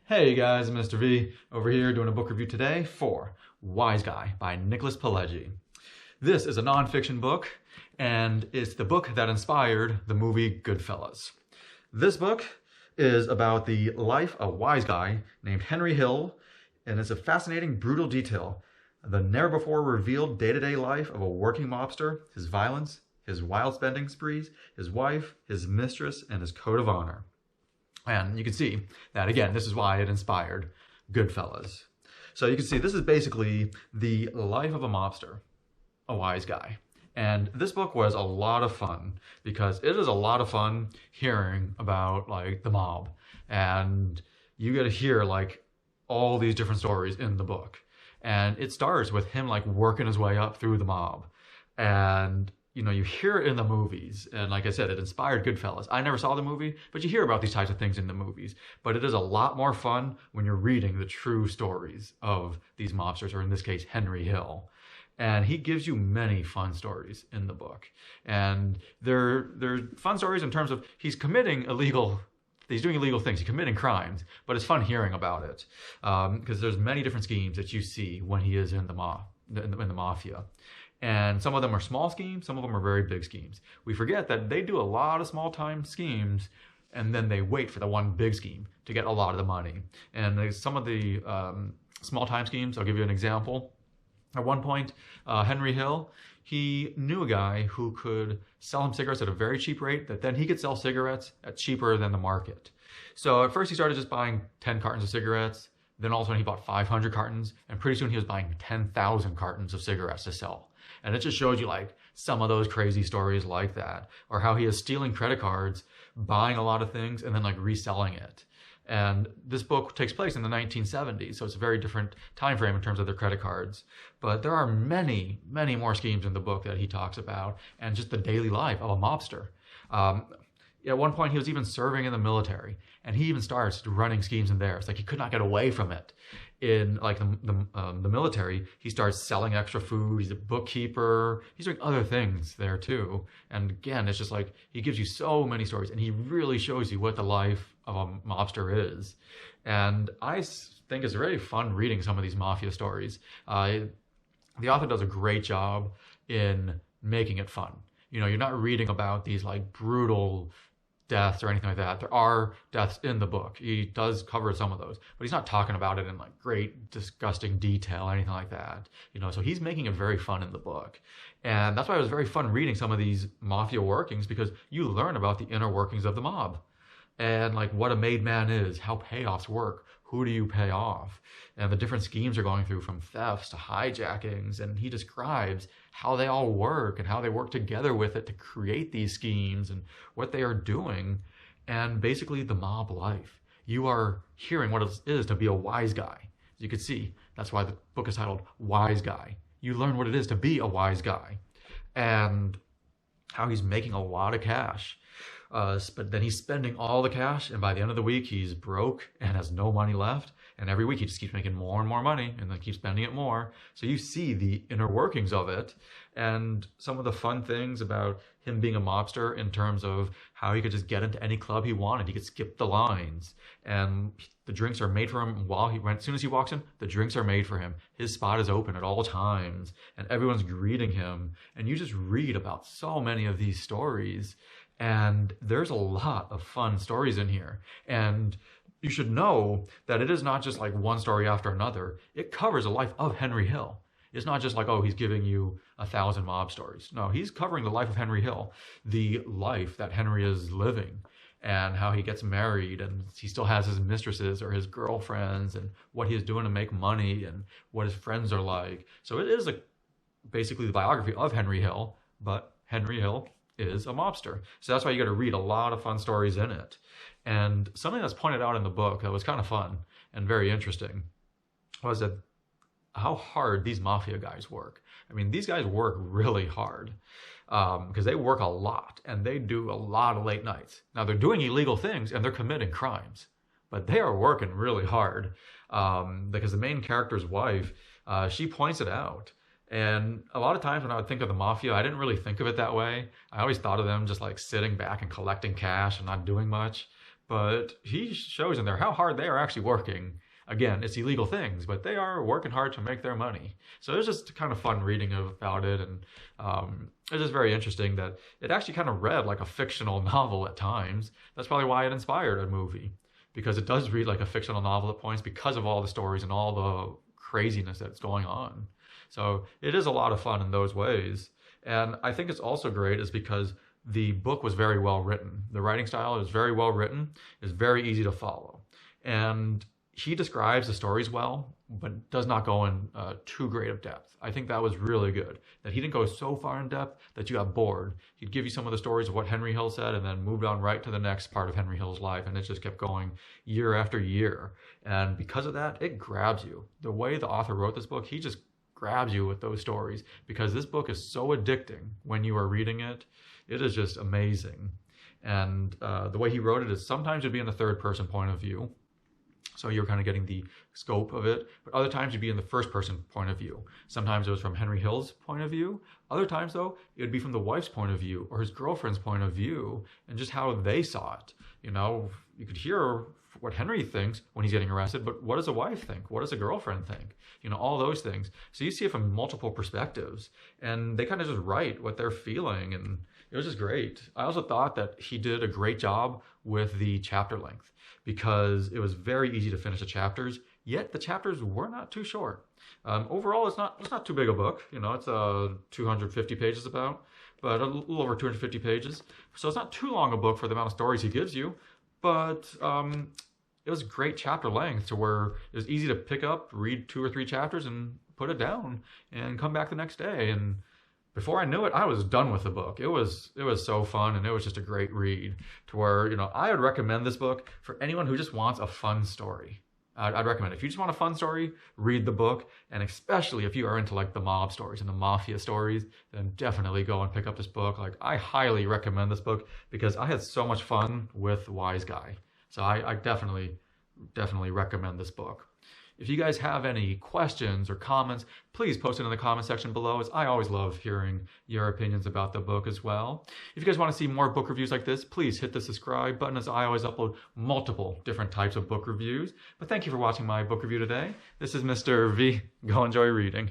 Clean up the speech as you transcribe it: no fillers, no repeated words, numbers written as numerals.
Hey guys, Mr. V over here doing a book review today for Wise Guy by Nicholas Pileggi. This is a nonfiction book, and it's the book that inspired the movie Goodfellas. This book is about the life of a wise guy named Henry Hill, and it's a fascinating, brutal detail. The never-before-revealed day-to-day life of a working mobster, his violence, his wild spending sprees, his wife, his mistress, and his code of honor. And you can see that, again, this is why it inspired Goodfellas. So you can see this is basically the life of a mobster, a wise guy. And this book was a lot of fun because it is a lot of fun hearing about like the mob. And you get to hear like all these different stories in the book. And it starts with him like working his way up through the mob. And you hear it in the movies. And like I said, it inspired Goodfellas. I never saw the movie, but you hear about these types of things in the movies. But it is a lot more fun when you're reading the true stories of these mobsters, or in this case, Henry Hill. And he gives you many fun stories in the book. And they're fun stories in terms of he's doing illegal things, he's committing crimes, but it's fun hearing about it. Because there's many different schemes that you see when he is in the Mafia. And some of them are small schemes, some of them are very big schemes. We forget that they do a lot of small-time schemes, and then they wait for the one big scheme to get a lot of the money. And some of the small-time schemes, I'll give you an example. At one point, Henry Hill, he knew a guy who could sell him cigarettes at a very cheap rate, that then he could sell cigarettes at cheaper than the market. So at first he started just buying 10 cartons of cigarettes. Then all of a sudden he bought 500 cartons, and pretty soon he was buying 10,000 cartons of cigarettes to sell. And it just shows you like some of those crazy stories like that, or how he is stealing credit cards, buying a lot of things, and then like reselling it. And this book takes place in the 1970s, so it's a very different time frame in terms of their credit cards. But there are many, many more schemes in the book that he talks about, and just the daily life of a mobster. At one point, he was even serving in the military, and he even starts running schemes in there. It's like he could not get away from it. In like the military, he starts selling extra food. He's a bookkeeper. He's doing other things there too. And again, it's just like he gives you so many stories, and he really shows you what the life of a mobster is. And I think it's very fun reading some of these mafia stories. The author does a great job in making it fun. You're not reading about these like brutal deaths or anything like that. There are deaths in the book. He does cover some of those, but he's not talking about it in like great, disgusting detail or anything like that. So he's making it very fun in the book. And that's why it was very fun reading some of these mafia workings, because you learn about the inner workings of the mob and like what a made man is, how payoffs work, who do you pay off, and the different schemes are going through, from thefts to hijackings. And he describes how they all work and how they work together with it to create these schemes and what they are doing, and basically the mob life. You are hearing what it is to be a wise guy. As you can see, that's why the book is titled Wise Guy. You learn what it is to be a wise guy and how he's making a lot of cash. But then he's spending all the cash, and by the end of the week, he's broke and has no money left. And every week he just keeps making more and more money, and then keeps spending it more. So you see the inner workings of it, and some of the fun things about him being a mobster in terms of how he could just get into any club he wanted. He could skip the lines, and the drinks are made for him as soon as he walks in, the drinks are made for him. His spot is open at all times, and everyone's greeting him. And you just read about so many of these stories. And there's a lot of fun stories in here. And you should know that it is not just like one story after another. It covers the life of Henry Hill. It's not just like, oh, he's giving you 1,000 mob stories. No, he's covering the life of Henry Hill, the life that Henry is living, and how he gets married, and he still has his mistresses or his girlfriends, and what he is doing to make money, and what his friends are like. So it is basically the biography of Henry Hill, but Henry Hill is a mobster. So that's why you got to read a lot of fun stories in it. And something that's pointed out in the book that was kind of fun and very interesting was that how hard these mafia guys work. I mean, these guys work really hard because they work a lot, and they do a lot of late nights. Now, they're doing illegal things and they're committing crimes, but they are working really hard because the main character's wife, she points it out. And a lot of times when I would think of the mafia, I didn't really think of it that way. I always thought of them just like sitting back and collecting cash and not doing much. but he shows in there how hard they are actually working. Again, it's illegal things, but they are working hard to make their money. So it was just kind of fun reading about it, and it's just very interesting that it actually kind of read like a fictional novel at times. That's probably why it inspired a movie, because it does read like a fictional novel at points because of all the stories and all the craziness that's going on. So it is a lot of fun in those ways. And I think it's also great is because the book was very well written. The writing style is very well written. It's very easy to follow. And he describes the stories well, but does not go in too great of depth. I think that was really good, that he didn't go so far in depth that you got bored. He'd give you some of the stories of what Henry Hill said and then moved on right to the next part of Henry Hill's life, and it just kept going year after year. And because of that, it grabs you. The way the author wrote this book, he just grabs you with those stories, because this book is so addicting when you are reading it. It is just amazing. And the way he wrote it is sometimes it'd be in the third person point of view, so you're kind of getting the scope of it. But other times you'd be in the first person point of view. Sometimes it was from Henry Hill's point of view. Other times, though, it would be from the wife's point of view or his girlfriend's point of view, and just how they saw it. You know, you could hear what Henry thinks when he's getting arrested, but what does a wife think? What does a girlfriend think? You know, all those things. So you see it from multiple perspectives, and they kind of just write what they're feeling, and it was just great. I also thought that he did a great job with the chapter length, because it was very easy to finish the chapters, yet the chapters were not too short. Overall, it's not too big a book. You know, it's 250 pages about, but a little over 250 pages. So it's not too long a book for the amount of stories he gives you, but it was great chapter length to where it was easy to pick up, read 2 or 3 chapters, and put it down, and come back the next day. And before I knew it, I was done with the book. It was so fun, and it was just a great read, to where, you know, I would recommend this book for anyone who just wants a fun story. I'd recommend it. If you just want a fun story, read the book. And especially if you are into like the mob stories and the mafia stories, then definitely go and pick up this book. Like, I highly recommend this book because I had so much fun with Wise Guy. So I definitely recommend this book. If you guys have any questions or comments, please post it in the comment section below, as I always love hearing your opinions about the book as well. If you guys want to see more book reviews like this, please hit the subscribe button, as I always upload multiple different types of book reviews. But thank you for watching my book review today. This is Mr. V. Go enjoy reading.